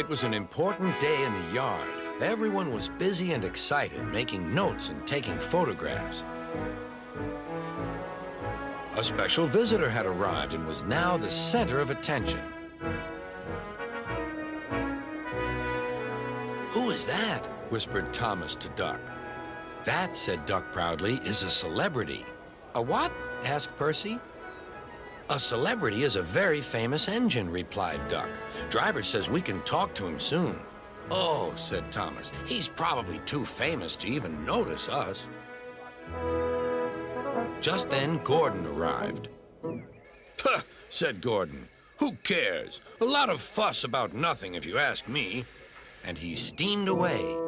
It was an important day in the yard. Everyone was busy and excited, making notes and taking photographs. A special visitor had arrived and was now the center of attention. "Who is that?" whispered Thomas to Duck. "That," said Duck proudly, "is a celebrity." "A what?" asked Percy. "A celebrity is a very famous engine," replied Duck. "Driver says we can talk to him soon." "Oh," said Thomas, "he's probably too famous to even notice us." Just then, Gordon arrived. "Puh," said Gordon. "Who cares? A lot of fuss about nothing, if you ask me." And he steamed away.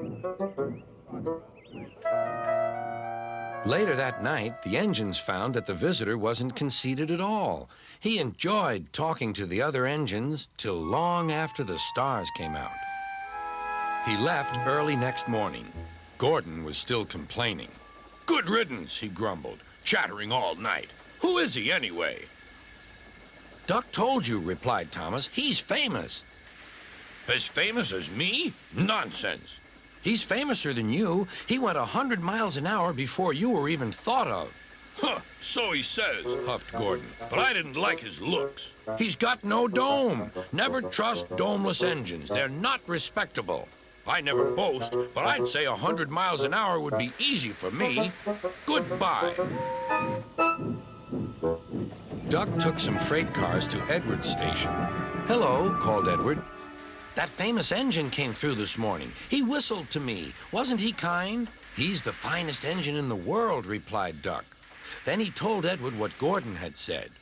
Later that night, the engines found that the visitor wasn't conceited at all. He enjoyed talking to the other engines till long after the stars came out. He left early next morning. Gordon was still complaining. "Good riddance," he grumbled, "chattering all night. Who is he anyway?" "Duck told you," replied Thomas. "He's famous." "As famous as me? Nonsense." "He's famouser than you. He went 100 miles an hour before you were even thought of." "Huh, so he says," huffed Gordon, "but I didn't like his looks. He's got no dome. Never trust domeless engines. They're not respectable. I never boast, but I'd say 100 miles an hour would be easy for me. Goodbye." Duck took some freight cars to Edward's station. "Hello," called Edward. "That famous engine came through this morning. He whistled to me. Wasn't he kind?" "He's the finest engine in the world," replied Duck. Then he told Edward what Gordon had said.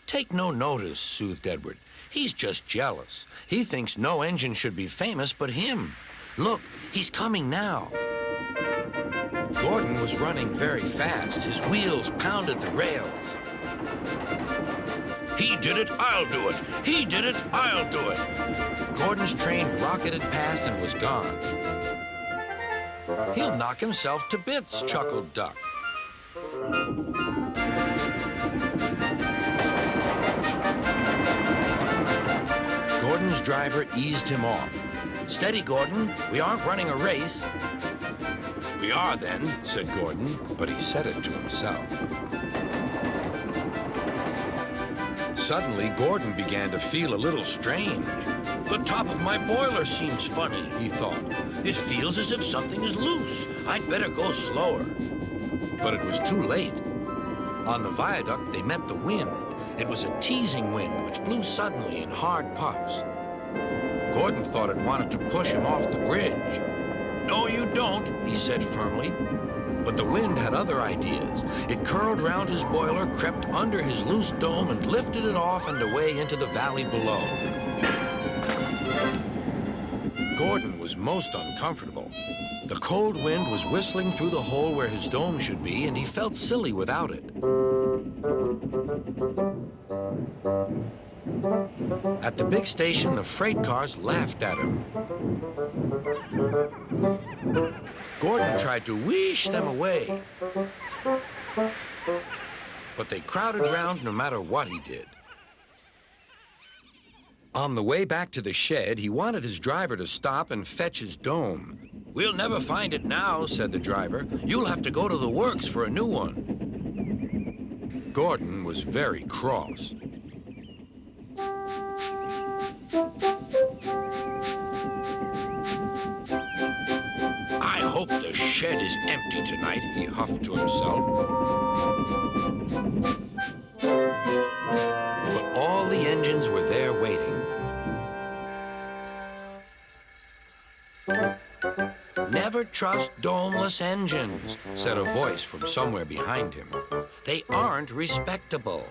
"Take no notice," soothed Edward. "He's just jealous. He thinks no engine should be famous but him. Look, he's coming now." Gordon was running very fast. His wheels pounded the rails. "He did it, I'll do it. He did it, I'll do it." Gordon's train rocketed past and was gone. "He'll knock himself to bits," chuckled Duck. Gordon's driver eased him off. "Steady, Gordon. We aren't running a race." "We are then," said Gordon, but he said it to himself. Suddenly, Gordon began to feel a little strange. "The top of my boiler seems funny," he thought. "It feels as if something is loose. I'd better go slower." But it was too late. On the viaduct, they met the wind. It was a teasing wind which blew suddenly in hard puffs. Gordon thought it wanted to push him off the bridge. "No, you don't," he said firmly. But the wind had other ideas. It curled round his boiler, crept under his loose dome, and lifted it off and away into the valley below. Gordon was most uncomfortable. The cold wind was whistling through the hole where his dome should be, and he felt silly without it. At the big station, the freight cars laughed at him. Gordon tried to wheesh them away, but they crowded round no matter what he did. On the way back to the shed, he wanted his driver to stop and fetch his dome. "We'll never find it now," said the driver. "You'll have to go to the works for a new one." Gordon was very cross. "I hope the shed is empty tonight," he huffed to himself. But all the engines were there waiting. "Never trust domeless engines," said a voice from somewhere behind him. "They aren't respectable."